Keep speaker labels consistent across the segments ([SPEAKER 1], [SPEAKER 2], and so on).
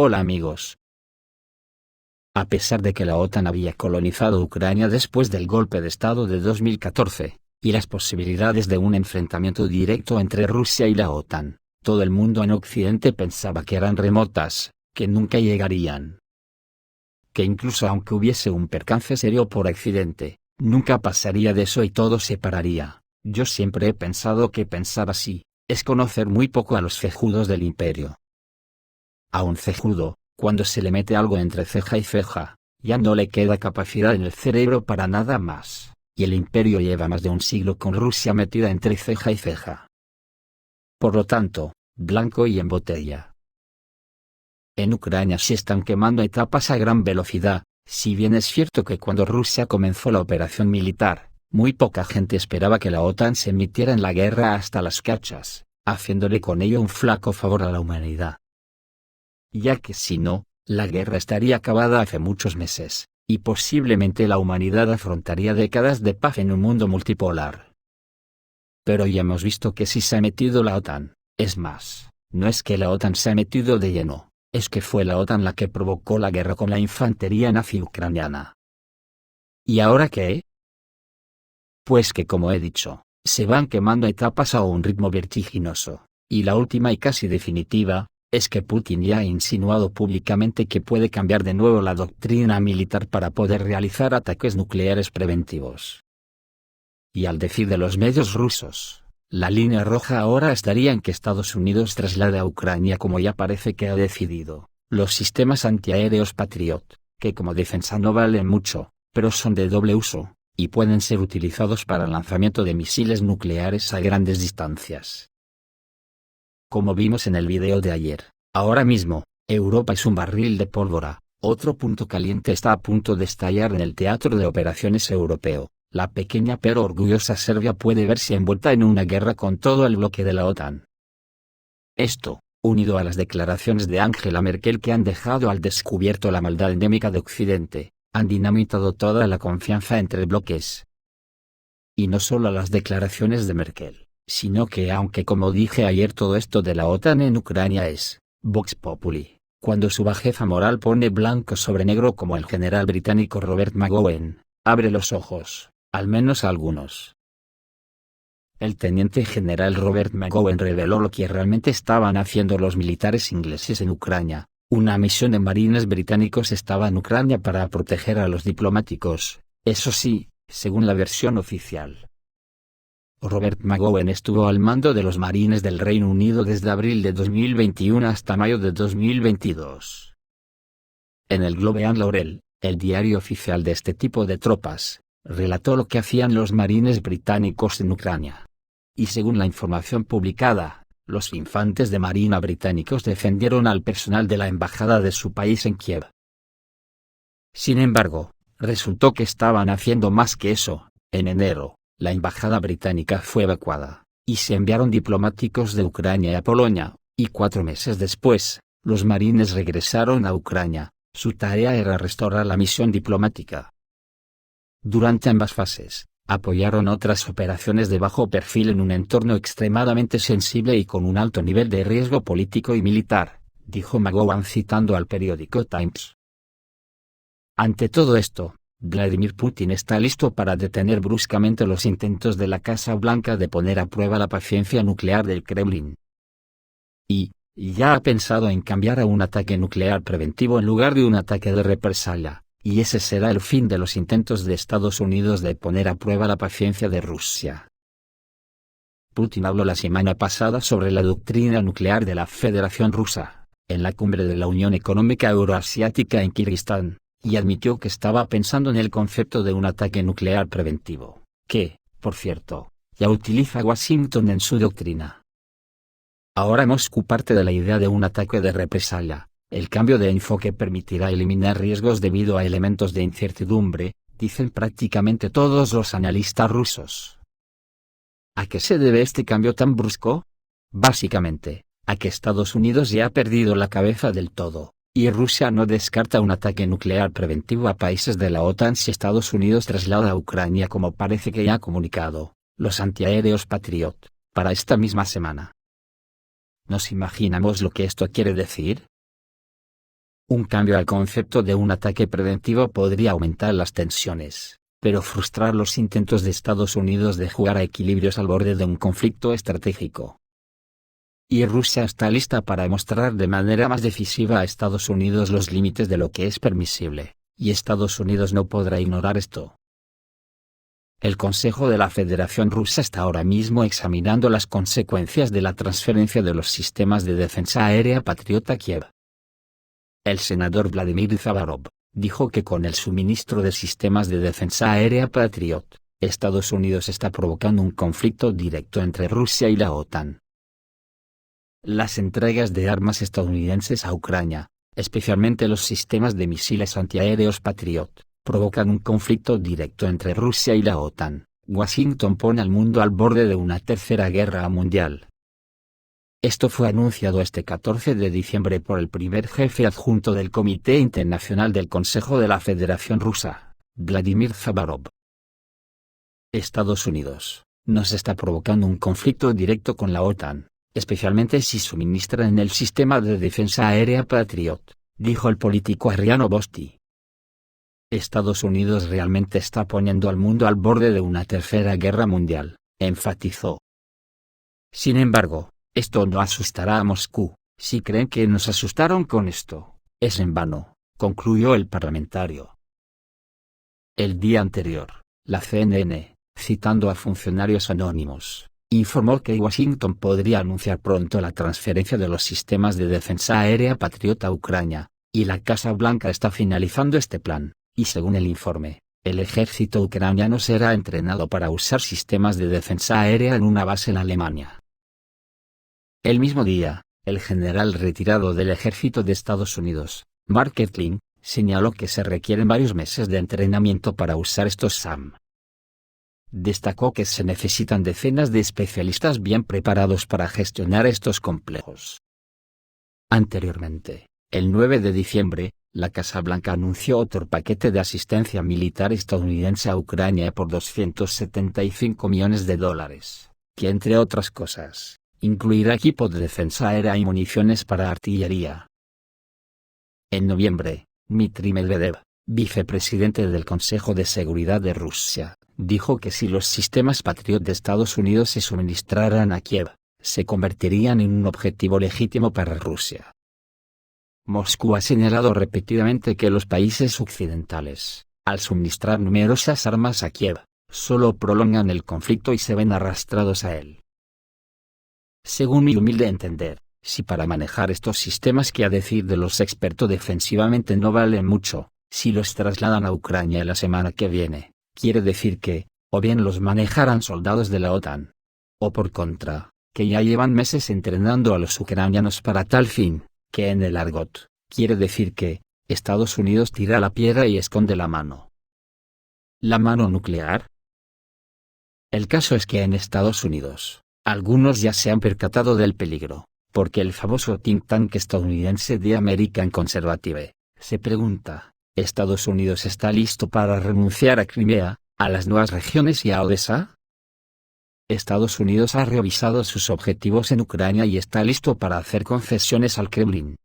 [SPEAKER 1] Hola amigos. A pesar de que la OTAN había colonizado Ucrania después del golpe de Estado de 2014, y las posibilidades de un enfrentamiento directo entre Rusia y la OTAN, todo el mundo en Occidente pensaba que eran remotas, que nunca llegarían. Que incluso aunque hubiese un percance serio por accidente, nunca pasaría de eso y todo se pararía. Yo siempre he pensado que pensar así, es conocer muy poco a los cejudos del imperio. A un cejudo, cuando se le mete algo entre ceja y ceja, ya no le queda capacidad en el cerebro para nada más, y el imperio lleva más de un siglo con Rusia metida entre ceja y ceja. Por lo tanto, blanco y en botella. En Ucrania se están quemando etapas a gran velocidad, si bien es cierto que cuando Rusia comenzó la operación militar, muy poca gente esperaba que la OTAN se metiera en la guerra hasta las cachas, haciéndole con ello un flaco favor a la humanidad. Ya que si no, la guerra estaría acabada hace muchos meses, y posiblemente la humanidad afrontaría décadas de paz en un mundo multipolar. Pero ya hemos visto que sí se ha metido la OTAN, es más, no es que la OTAN se ha metido de lleno, es que fue la OTAN la que provocó la guerra con la infantería nazi ucraniana. ¿Y ahora qué? Pues que como he dicho, se van quemando etapas a un ritmo vertiginoso, y la última y casi definitiva, es que Putin ya ha insinuado públicamente que puede cambiar de nuevo la doctrina militar para poder realizar ataques nucleares preventivos. Y al decir de los medios rusos, la línea roja ahora estaría en que Estados Unidos traslade a Ucrania, como ya parece que ha decidido, los sistemas antiaéreos Patriot, que como defensa no valen mucho, pero son de doble uso, y pueden ser utilizados para el lanzamiento de misiles nucleares a grandes distancias. Como vimos en el video de ayer, ahora mismo, Europa es un barril de pólvora, otro punto caliente está a punto de estallar en el teatro de operaciones europeo. La pequeña pero orgullosa Serbia puede verse envuelta en una guerra con todo el bloque de la OTAN. Esto, unido a las declaraciones de Angela Merkel que han dejado al descubierto la maldad endémica de Occidente, han dinamitado toda la confianza entre bloques. Y no solo las declaraciones de Merkel, sino que aunque como dije ayer todo esto de la OTAN en Ucrania es Vox Populi, cuando su bajeza moral pone blanco sobre negro como el general británico Robert McGowan, abre los ojos, al menos a algunos. El teniente general Robert McGowan reveló lo que realmente estaban haciendo los militares ingleses en Ucrania. Una misión de marines británicos estaba en Ucrania para proteger a los diplomáticos, eso sí, según la versión oficial. Robert McGowan estuvo al mando de los marines del Reino Unido desde abril de 2021 hasta mayo de 2022. En el Globe and Laurel, el diario oficial de este tipo de tropas, relató lo que hacían los marines británicos en Ucrania. Y según la información publicada, los infantes de marina británicos defendieron al personal de la embajada de su país en Kiev. Sin embargo, resultó que estaban haciendo más que eso. En enero, la embajada británica fue evacuada, y se enviaron diplomáticos de Ucrania a Polonia, y 4 meses después, los marines regresaron a Ucrania. Su tarea era restaurar la misión diplomática. Durante ambas fases, apoyaron otras operaciones de bajo perfil en un entorno extremadamente sensible y con un alto nivel de riesgo político y militar, dijo McGowan citando al periódico Times. Ante todo esto, Vladimir Putin está listo para detener bruscamente los intentos de la Casa Blanca de poner a prueba la paciencia nuclear del Kremlin. Y ya ha pensado en cambiar a un ataque nuclear preventivo en lugar de un ataque de represalia, y ese será el fin de los intentos de Estados Unidos de poner a prueba la paciencia de Rusia. Putin habló la semana pasada sobre la doctrina nuclear de la Federación Rusa, en la cumbre de la Unión Económica Euroasiática en Kirguistán, y admitió que estaba pensando en el concepto de un ataque nuclear preventivo, que, por cierto, ya utiliza Washington en su doctrina. Ahora Moscú parte de la idea de un ataque de represalia. El cambio de enfoque permitirá eliminar riesgos debido a elementos de incertidumbre, dicen prácticamente todos los analistas rusos. ¿A qué se debe este cambio tan brusco? Básicamente, a que Estados Unidos ya ha perdido la cabeza del todo, y Rusia no descarta un ataque nuclear preventivo a países de la OTAN si Estados Unidos traslada a Ucrania, como parece que ya ha comunicado, los antiaéreos Patriot, para esta misma semana. ¿Nos imaginamos lo que esto quiere decir? Un cambio al concepto de un ataque preventivo podría aumentar las tensiones, pero frustrar los intentos de Estados Unidos de jugar a equilibrios al borde de un conflicto estratégico. Y Rusia está lista para mostrar de manera más decisiva a Estados Unidos los límites de lo que es permisible, y Estados Unidos no podrá ignorar esto. El Consejo de la Federación Rusa está ahora mismo examinando las consecuencias de la transferencia de los sistemas de defensa aérea Patriot a Kiev. El senador Vladimir Zavarov dijo que con el suministro de sistemas de defensa aérea Patriot, Estados Unidos está provocando un conflicto directo entre Rusia y la OTAN. Las entregas de armas estadounidenses a Ucrania, especialmente los sistemas de misiles antiaéreos Patriot, provocan un conflicto directo entre Rusia y la OTAN. Washington pone al mundo al borde de una tercera guerra mundial. Esto fue anunciado este 14 de diciembre por el primer jefe adjunto del Comité Internacional del Consejo de la Federación Rusa, Vladimir Zavarov. Estados Unidos nos está provocando un conflicto directo con la OTAN, especialmente si suministran el sistema de defensa aérea Patriot, dijo el político Ariano Bosti. Estados Unidos realmente está poniendo al mundo al borde de una tercera guerra mundial, enfatizó. Sin embargo, esto no asustará a Moscú. Si creen que nos asustaron con esto, es en vano, concluyó el parlamentario. El día anterior, la CNN, citando a funcionarios anónimos, informó que Washington podría anunciar pronto la transferencia de los sistemas de defensa aérea Patriot a Ucrania, y la Casa Blanca está finalizando este plan, y según el informe, el ejército ucraniano será entrenado para usar sistemas de defensa aérea en una base en Alemania. El mismo día, el general retirado del ejército de Estados Unidos, Mark Etling, señaló que se requieren varios meses de entrenamiento para usar estos SAM. Destacó que se necesitan decenas de especialistas bien preparados para gestionar estos complejos. Anteriormente, el 9 de diciembre, la Casa Blanca anunció otro paquete de asistencia militar estadounidense a Ucrania por $275 millones, que entre otras cosas, incluirá equipo de defensa aérea y municiones para artillería. En noviembre, Dmitry Medvedev, vicepresidente del Consejo de Seguridad de Rusia, dijo que si los sistemas Patriot de Estados Unidos se suministraran a Kiev, se convertirían en un objetivo legítimo para Rusia. Moscú ha señalado repetidamente que los países occidentales, al suministrar numerosas armas a Kiev, solo prolongan el conflicto y se ven arrastrados a él. Según mi humilde entender, si para manejar estos sistemas que a decir de los expertos defensivamente no valen mucho, si los trasladan a Ucrania la semana que viene, quiere decir que, o bien los manejarán soldados de la OTAN, o por contra, que ya llevan meses entrenando a los ucranianos para tal fin, que en el argot, quiere decir que, Estados Unidos tira la piedra y esconde la mano. ¿La mano nuclear? El caso es que en Estados Unidos, algunos ya se han percatado del peligro, porque el famoso think tank estadounidense The American Conservative, se pregunta, ¿Estados Unidos está listo para renunciar a Crimea, a las nuevas regiones y a Odessa? Estados Unidos ha revisado sus objetivos en Ucrania y está listo para hacer concesiones al Kremlin.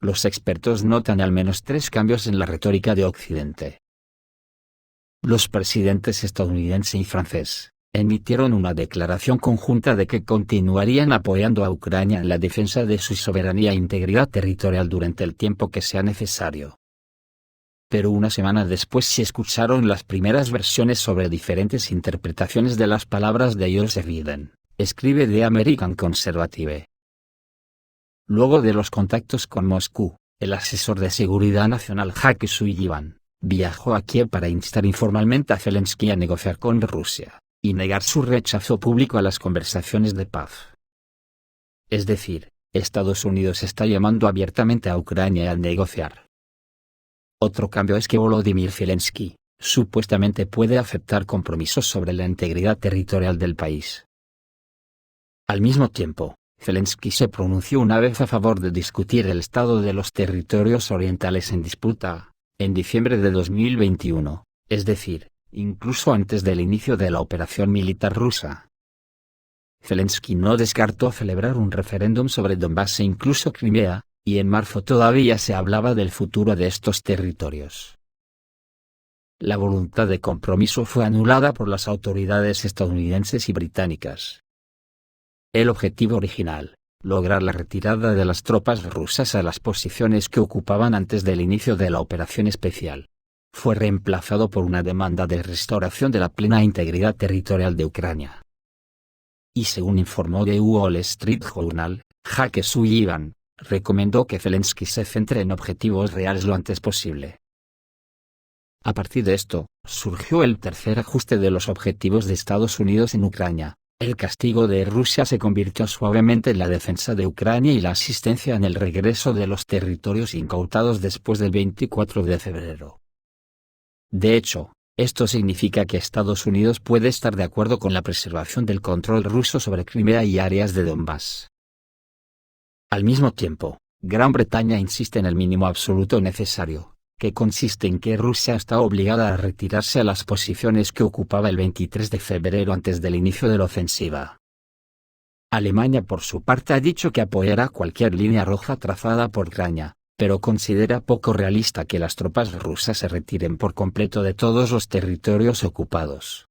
[SPEAKER 1] Los expertos notan al menos 3 cambios en la retórica de Occidente. Los presidentes estadounidense y francés emitieron una declaración conjunta de que continuarían apoyando a Ucrania en la defensa de su soberanía e integridad territorial durante el tiempo que sea necesario. Pero una semana después se escucharon las primeras versiones sobre diferentes interpretaciones de las palabras de Joseph Biden, escribe The American Conservative. Luego de los contactos con Moscú, el asesor de seguridad nacional Jake Sullivan viajó a Kiev para instar informalmente a Zelensky a negociar con Rusia, y negar su rechazo público a las conversaciones de paz. Es decir, Estados Unidos está llamando abiertamente a Ucrania a negociar. Otro cambio es que Volodymyr Zelensky, supuestamente puede aceptar compromisos sobre la integridad territorial del país. Al mismo tiempo, Zelensky se pronunció una vez a favor de discutir el estado de los territorios orientales en disputa, en diciembre de 2021, es decir, incluso antes del inicio de la operación militar rusa. Zelensky no descartó celebrar un referéndum sobre Donbass e incluso Crimea, y en marzo todavía se hablaba del futuro de estos territorios. La voluntad de compromiso fue anulada por las autoridades estadounidenses y británicas. El objetivo original, lograr la retirada de las tropas rusas a las posiciones que ocupaban antes del inicio de la operación especial, fue reemplazado por una demanda de restauración de la plena integridad territorial de Ucrania. Y según informó The Wall Street Journal, Jake Sullivan recomendó que Zelensky se centre en objetivos reales lo antes posible. A partir de esto, surgió el tercer ajuste de los objetivos de Estados Unidos en Ucrania. El castigo de Rusia se convirtió suavemente en la defensa de Ucrania y la asistencia en el regreso de los territorios incautados después del 24 de febrero. De hecho, esto significa que Estados Unidos puede estar de acuerdo con la preservación del control ruso sobre Crimea y áreas de Donbass. Al mismo tiempo, Gran Bretaña insiste en el mínimo absoluto necesario, que consiste en que Rusia está obligada a retirarse a las posiciones que ocupaba el 23 de febrero antes del inicio de la ofensiva. Alemania por su parte ha dicho que apoyará cualquier línea roja trazada por Ucrania, pero considera poco realista que las tropas rusas se retiren por completo de todos los territorios ocupados.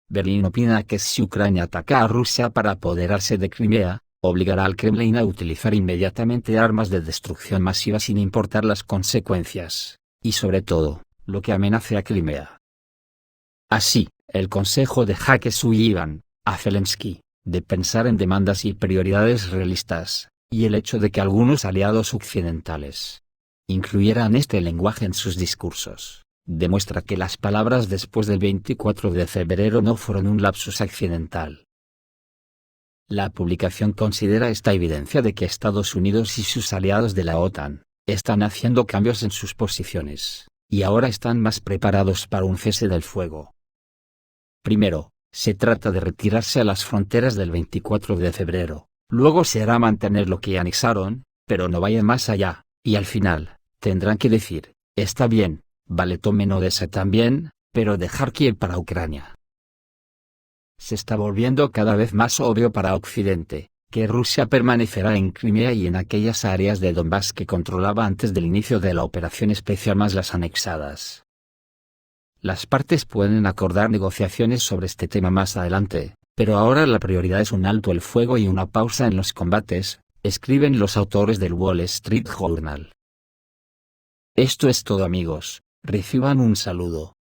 [SPEAKER 1] Berlín opina que si Ucrania ataca a Rusia para apoderarse de Crimea, obligará al Kremlin a utilizar inmediatamente armas de destrucción masiva sin importar las consecuencias, y sobre todo, lo que amenace a Crimea. Así, el consejo de Jake Sullivan a Zelensky, de pensar en demandas y prioridades realistas, y el hecho de que algunos aliados occidentales incluyeran este lenguaje en sus discursos, demuestra que las palabras después del 24 de febrero no fueron un lapsus accidental. La publicación considera esta evidencia de que Estados Unidos y sus aliados de la OTAN están haciendo cambios en sus posiciones, y ahora están más preparados para un cese del fuego. Primero, se trata de retirarse a las fronteras del 24 de febrero, luego será mantener lo que anexaron, pero no vayan más allá, y al final, tendrán que decir, está bien, vale, tomen Odessa también, pero dejar Kiev para Ucrania. Se está volviendo cada vez más obvio para Occidente, que Rusia permanecerá en Crimea y en aquellas áreas de Donbass que controlaba antes del inicio de la operación especial más las anexadas. Las partes pueden acordar negociaciones sobre este tema más adelante, pero ahora la prioridad es un alto el fuego y una pausa en los combates, escriben los autores del Wall Street Journal. Esto es todo amigos, reciban un saludo.